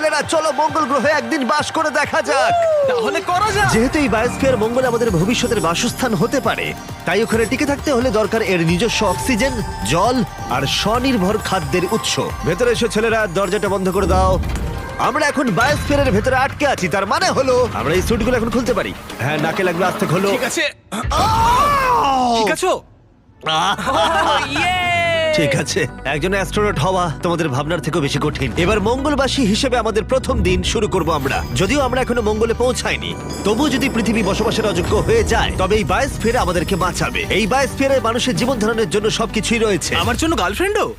ছেলেরা চলো মঙ্গল গ্রহে একদিন বাস করে দেখা যাক। তাহলে করা যাক। যেহেতু এই বায়োস্ফিয়ার মঙ্গলে আমাদের ভবিষ্যতের বাসস্থান হতে পারে, তাই ওখানে টিকে থাকতে হলে দরকার এর নিজস্ব অক্সিজেন, জল আর স্বনির্ভর খাদ্যের উৎস। ভেতরে এসো ছেলেরা, দরজাটা বন্ধ করে দাও। আমরা এখন বায়োস্ফিয়ারের ভেতরে আটকে আছি, তার মানে হলো আমরা এই স্যুটগুলো এখন খুলতে পারি। হ্যাঁ, নাকে লাগলো, আস্তে খোলো। ঠিক আছে। ঠিক আছে। ঠিক আছে, একজন অ্যাস্ট্রোনট হওয়া তোমাদের ভাবনার থেকেও বেশি কঠিন। এবার মঙ্গলবাসী হিসেবে আমাদের প্রথম দিন শুরু করব আমরা। যদিও আমরা এখনো মঙ্গলে পৌঁছাইনি, তবু যদি পৃথিবী বসবাসের অযোগ্য হয়ে যায়, তবে এই বায়োস্ফিয়ার আমাদেরকে বাঁচাবে। এই বায়োস্ফিয়ারে মানুষের জীবন ধারণের জন্য সবকিছুই রয়েছে। আমার জন্য গার্লফ্রেন্ডও।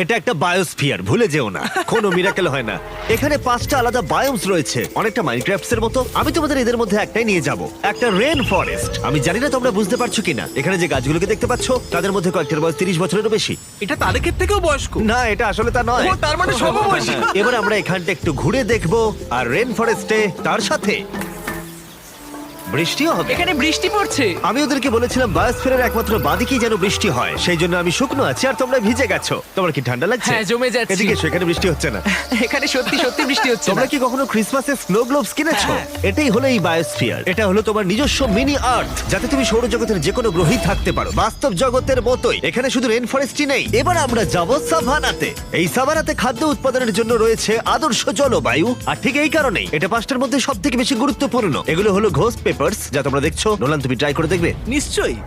এটা একটা বায়োস্ফিয়ার, ভুলে যেও না, কোনো মিরাকেল হয় না। এখানে 5টা আলাদা বায়োমস রয়েছে, অনেকটা মাইনক্রাফটস এর মতো। আমি তোমাদের এদের মধ্যে একটাই নিয়ে যাব, একটা রেন ফরেস্ট। আমি জানি না তোমরা বুঝতে পারছো কিনা, এখানে যে গাছগুলোকে দেখতে পাচ্ছ তাদের মধ্যে কয়েকটার বয়স 30 বছরেরও বেশি। এটা তারেকের থেকেও বয়স্ক। না, এটা আসলে তা নয়। ও, তার মানে সমবয়সী। এবার আমরা এখানটা একটু ঘুরে দেখবো, আর রেন ফরেস্টে তার সাথে বৃষ্টিও হবে। এখানে বৃষ্টি পড়ছে। আমি ওদেরকে বলেছিলাম বায়োস্ফিয়ারের একমাত্র বাদিকেই যেন বৃষ্টি হয়, সেই জন্য আমি শুকনো আছি আর তোমরা ভিজে গেছো। তোমার কি ঠান্ডা লাগছে? হ্যাঁ, জমে যাচ্ছি। এদিকে এসো, এখানে বৃষ্টি হচ্ছে না। এখানে সত্যি সত্যি বৃষ্টি হচ্ছে তোমরা না। কি কখনো ক্রিসমাসে স্নো গ্লোবস কিনেছো? হ্যাঁ। এটাই হলো এই বায়োস্ফিয়ার। এটা হলো তোমার নিজস্ব মিনি আর্থ, যাতে তুমি সৌরজগতের যে কোনো গ্রহেই থাকতে পারো, বাস্তব জগতের মতোই। এখানে শুধু রেন ফরেস্টই নেই, এবার আমরা যাব সাভানাতে। এই সাভানাতে খাদ্য উৎপাদনের জন্য রয়েছে আদর্শ জলবায়ু, আর ঠিক এই কারণেই এটা 5টার মধ্যে সবথেকে বেশি গুরুত্বপূর্ণ। এগুলো হলো ঘোস্ট পেপারস, যা তোমরা দেখছো। নোলান, তুমি ট্রাই করে দেখবে? নিশ্চয়ই।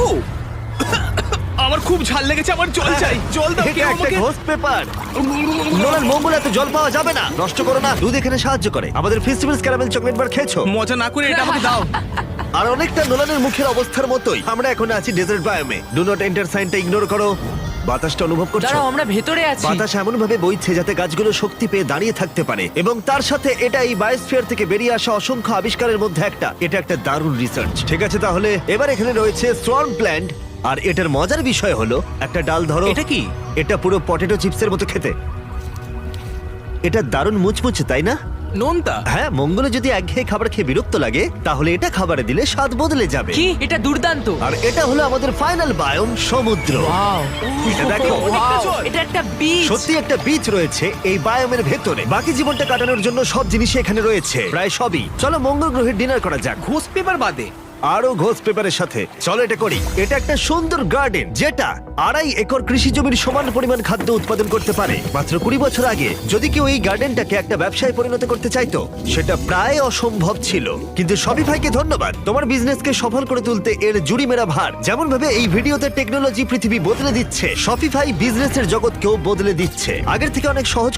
ও, আমার খুব ঝাল লেগেছে, আমার জল চাই। জল দাও এটা কেউ একটা আমাকে। Ghost paper. নোলান, মঙ্গলে এত জল পাওয়া যাবে না, নষ্ট করো না। দুধ এখানে সাহায্য করে। আমাদের ফেস্টিভ্যালস ক্যারামেল চকলেট বার খেয়েছো? মজা না করে এটা আমাকে দাও। আর অনেকটা নোলানের মুখের অবস্থার মতোই আমরা এখন আছি ডেজার্ট বায়োমে। ডু নট এন্টার সাইনটা ইগনোর করো। বাতাসটা অনুভব করছো? দাঁড়াও, আমরা ভেতরে আছি। বাতাস এমন ভাবে বইছে যাতে গাছগুলো শক্তি পেয়ে দাঁড়িয়ে থাকতে পারে, এবং তার সাথে এটা এই বায়োস্ফিয়ার থেকে বেরিয়ে আসা অসংখ্য আবিষ্কারের মধ্যে একটা। এটা একটা দারুণ রিসার্চ। ঠিক আছে, তাহলে এবার এখানে রয়েছে সোয়ার্ম প্ল্যান্ট, আর এটার মজার বিষয় হলো একটা ডাল ধরো। এটা কি? এটা পুরো পটেটো চিপসের মতো খেতে। এটা দারুণ মুচমুচে, তাই না? নোনতা। হ্যাঁ, মঙ্গলে যদি একঘেয়ে খাবার খেয়ে বিরক্ত লাগে, তাহলে এটা খাবারে দিলে স্বাদ বদলে যাবে। কি, এটা দুর্দান্ত। আর এটা হলো আমাদের ফাইনাল বায়োম, সমুদ্র। ওয়াও, এটা দেখো, অনেকটা জল। এটা একটা বীজ। সত্যি একটা বীচ রয়েছে এই বায়োমের ভেতরে। বাকি জীবনটা কাটানোর জন্য সব জিনিসই এখানে রয়েছে, প্রায় সবই। চলো মঙ্গল গ্রহে ডিনার করা যাক। ঘোস্ট পেপার বাদে আরো ঘোস্ট পেপারের সাথে চলো এটা করি। এটা একটা সুন্দর গার্ডেন, যেটা 2.5 একর কৃষি জমির সমান পরিমাণ খাদ্য উৎপাদন করতে পারে। মাত্র 20 বছর আগে যদি কেউ এই গার্ডেনটাকে একটা ব্যবসায় পরিণত করতে চাইতো, সেটা প্রায় অসম্ভব ছিল। কিন্তু শপিফাইকে ধন্যবাদ, তোমার বিজনেসকে সফল করে তুলতে এর জুড়ি মেরা ভার। যেমন ভাবে এই ভিডিওতে টেকনোলজি পৃথিবী বদলে দিচ্ছে, শপিফাই বিজনেসের জগৎকেও বদলে দিচ্ছে। আগের থেকে অনেক সহজ